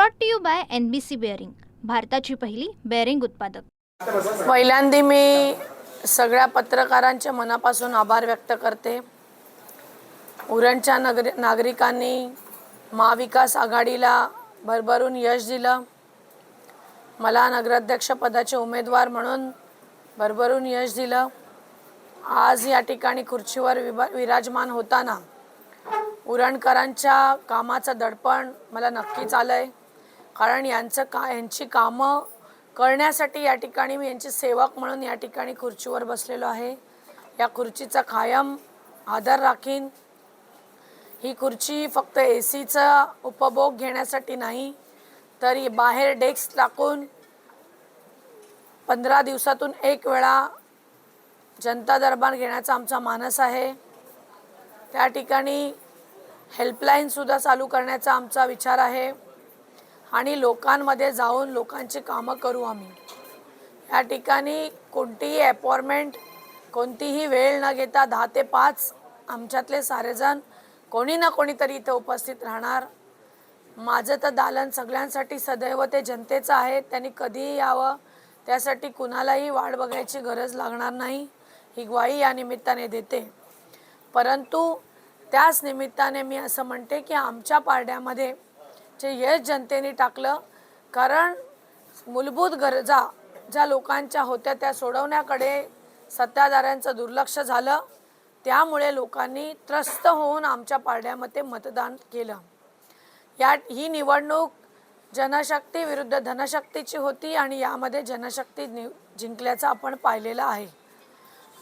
Brought to you by NBC bearing, भारताची पहिली bearing उत्पादक. पहिल्यांदा मी सगळ्या पत्रकारांचे मनापासून आभार व्यक्त करते. उरणच्या नागरिकांनी महाविकास आघाडीला भरभरून यश दिलं. मला नगराध्यक्ष पदाचे उमेदवार म्हणून भरभरून यश दिलं. आज या ठिकाणी खुर्चीवर विराजमान होताना उरणकरांच्या कामाचं दडपण मला नक्कीच आलंय. कारण यांची कामं करण्यासाठी या ठिकाणी मी यांचे सेवक म्हणून या ठिकाणी खुर्चीवर बसलेलो आहे. या खुर्चीचा कायम आदर राखीन. ही खुर्ची फक्त ACचा उपभोग घेण्यासाठी नाही, तर बाहेर डेस्क टाकून 15 दिवसातून एक वेळा जनता दरबार घेण्याचा आमचा मानस आहे. त्या ठिकाणी हेल्पलाईनसुद्धा चालू करण्याचा आमचा विचार आहे आणि लोकांमध्ये जाऊन लोकांची कामं करू आम्ही. या ठिकाणी कोणतीही अपॉइंटमेंट, कोणतीही वेळ न घेता 10 ते 5 आमच्यातले सारेजण कोणी ना कोणीतरी इथे उपस्थित राहणार. माझं तर दालन सगळ्यांसाठी सदैव ते जनतेचं आहे. त्यांनी कधीही यावं, त्यासाठी कुणालाही वाट बघायची गरज लागणार नाही, ही ग्वाही या निमित्ताने देते. परंतु त्याच निमित्ताने मी असं म्हणते की आमच्या पारड्यामध्ये जे यश जनतेने टाकलं, कारण मूलभूत गरजा ज्या लोकांच्या होत्या त्या सोडवण्याकडे सत्ताधाऱ्यांचं दुर्लक्ष झालं. त्यामुळे लोकांनी त्रस्त होऊन आमच्या पारड्यामध्ये मतदान केलं. ही निवडणूक जनशक्ती विरुद्ध धनशक्तीची होती आणि यामध्ये जनशक्ती जिंकल्याचं आपण पाहिलेलं आहे.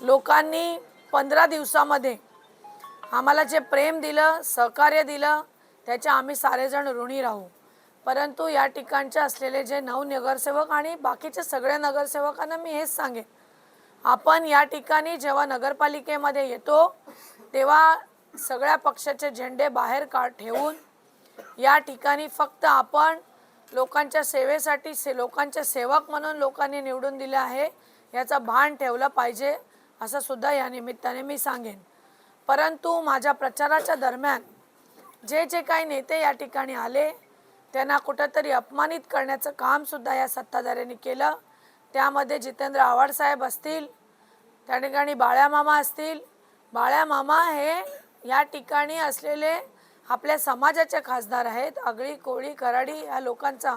लोकांनी 15 दिवसामध्ये आम्हाला जे प्रेम दिलं, सहकार्य दिलं, त्याचे आम्ही सारेजण ऋणी राहू. परंतु या ठिकाणचे असलेले जे 9 नगरसेवक आणि बाकीचे सगळ्या नगरसेवकांना मी हेच सांगेन, आपण या ठिकाणी जेव्हा नगरपालिकेमध्ये येतो तेव्हा सगळ्या पक्षाचे झेंडे बाहेर ठेवून या ठिकाणी फक्त आपण लोकांच्या सेवेसाठी लोकांचे सेवक म्हणून लोकांनी निवडून दिले आहे याचा भान ठेवलं पाहिजे, असं सुद्धा या निमित्ताने मी सांगेन. परंतु माझ्या प्रचाराच्या दरम्यान जे काही नेते या ठिकाणी आले त्यांना कुठंतरी अपमानित करण्याचं कामसुद्धा या सत्ताधाऱ्यांनी केलं. त्यामध्ये जितेंद्र आव्हाड साहेब असतील, त्या ठिकाणी बाळ्यामामा असतील. बाळ्यामामा हे या ठिकाणी असलेले आपल्या समाजाचे खासदार आहेत. आगळी कोळी कराडी या लोकांचा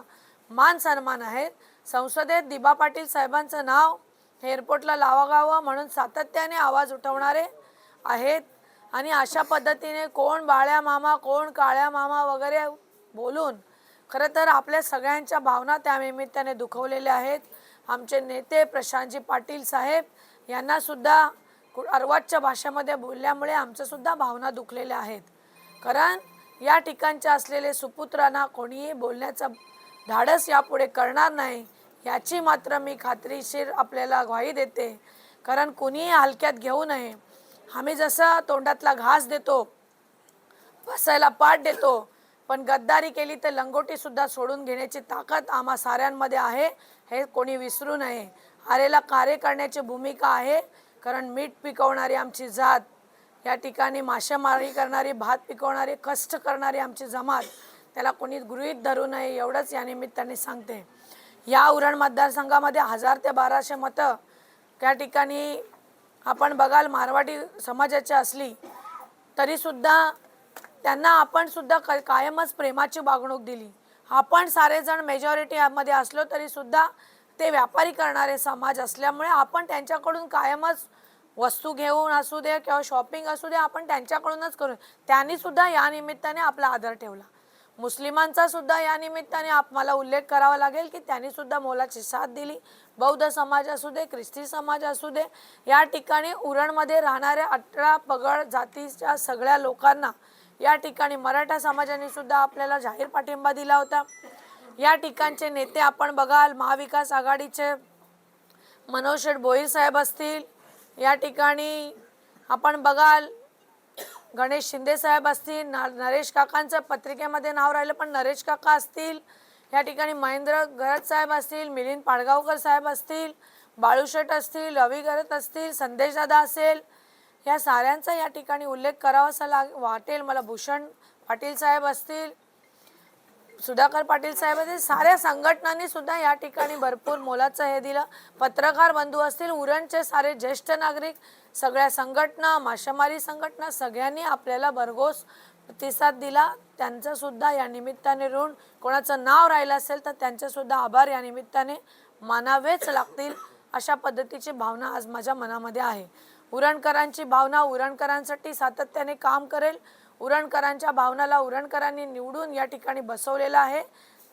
मान सन्मान आहेत. संसदेत दिबा पाटील साहेबांचं नाव हे एअरपोर्टला लावागावं म्हणून सातत्याने आवाज उठवणारे आहेत. आणि अशा पद्धतीने कोण बाळ्या मामा, कोण काळ्या मामा वगैरे बोलून खरं तर आपल्या सगळ्यांच्या भावना त्या निमित्ताने दुखवलेल्या आहेत. आमचे नेते प्रशांतजी पाटील साहेब यांनासुद्धा अर्वाच्य भाषेमध्ये बोलल्यामुळे आमच्यासुद्धा भावना दुखलेल्या आहेत. कारण या ठिकाणच्या असलेले सुपुत्रांना कोणीही बोलण्याचं धाडस यापुढे करणार नाही याची मात्र मी खात्रीशीर आपल्याला ग्वाही देते. कारण कुणीही हलक्यात घेऊ नये. आम्ही जसं तोंडातला घास देतो, बसायला पाठ देतो, पण गद्दारी केली तर लंगोटीसुद्धा सोडून घेण्याची ताकद आम्हा साऱ्यांमध्ये आहे, हे कोणी विसरू नये. आरेला कार्य करण्याची भूमिका आहे. कारण मीठ पिकवणारी आमची जात, या ठिकाणी मासेमारी करणारी, भात पिकवणारी, कष्ट करणारी आमची जमात, त्याला कोणी गृहीत धरू नये एवढंच या निमित्ताने सांगते. या उरण मतदारसंघामध्ये 1000 ते 1200 मतं त्या ठिकाणी आपण बघाल मारवाडी समाजाची असली तरीसुद्धा त्यांना आपण सुद्धा कायमच प्रेमाची वागणूक दिली. आपण सारेजण मेजॉरिटीमध्ये असलो तरीसुद्धा ते व्यापारी करणारे समाज असल्यामुळे आपण त्यांच्याकडून कायमच वस्तू घेऊन असू दे किंवा शॉपिंग असू दे आपण त्यांच्याकडूनच करू. त्यांनीसुद्धा या निमित्ताने आपला आदर ठेवला. मुस्लिमांचा सुद्धा या निमित्ताने मला उल्लेख करावा लागेल की त्यांनीसुद्धा मोलाची साथ दिली. बौद्ध समाज असू दे, ख्रिस्ती समाज असू दे, या ठिकाणी उरणमध्ये राहणाऱ्या 18 पगड जातीच्या सगळ्या लोकांना या ठिकाणी मराठा समाजाने सुद्धा आपल्याला जाहीर पाठिंबा दिला होता. या ठिकाणचे नेते आपण बघाल, महाविकास आघाडीचे मनोज शेठ भोईर साहेब असतील, या ठिकाणी आपण बघाल गणेश शिंदे साहेब असतील, नरेश काकांचं पत्रिकेमध्ये नाव राहिलं पण नरेश काका असतील, या ठिकाणी महेंद्र गरत साहेब असतील, मिलिंद पाडगावकर साहेब असतील, बाळूशेठ असतील, रवी गरत असतील, संदेश दादा असेल, या साऱ्यांचा या ठिकाणी उल्लेख करावासा वाटेल मला. भूषण पाटील साहेब असतील, सुधाकर पाटील साहेब साऱ्या संघटनांनी सुद्धा या ठिकाणी भरपूर मोलाचं हे दिलं. पत्रकार बंधू असतील, उरणचे सारे ज्येष्ठ नागरिक, सगळ्या संघटना, मासेमारी संघटना सगळ्यांनी आपल्याला भरघोस प्रतिसाद दिला. त्यांचं सुद्धा या निमित्ताने ऋण, कोणाचं नाव राहिलं असेल तर त्यांचे सुद्धा आभार या निमित्ताने मानावेच लागतील, अशा पद्धतीची भावना आज माझ्या मनामध्ये आहे. उरणकरांची भावना, उरणकरांसाठी सातत्याने काम करेल. उरणकरांच्या भावनाला उरणकरांनी निवडून या ठिकाणी बसवलेलं आहे.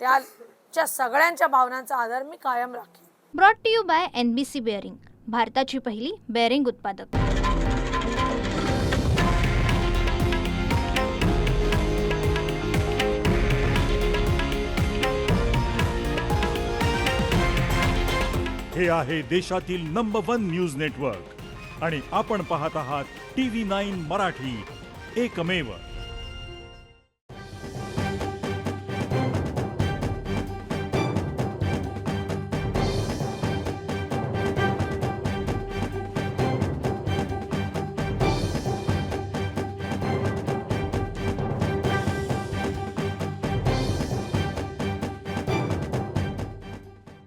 त्याच्या सगळ्यांच्या भावनांचा आदर मी कायम राखेन. Brought to you by NBC bearing, भारताची पहिली बेअरिंग उत्पादक. हे आहे देशातील नंबर 1 न्यूज नेटवर्क आणि आपण पाहत आहात TV9 मराठी, एकमेव.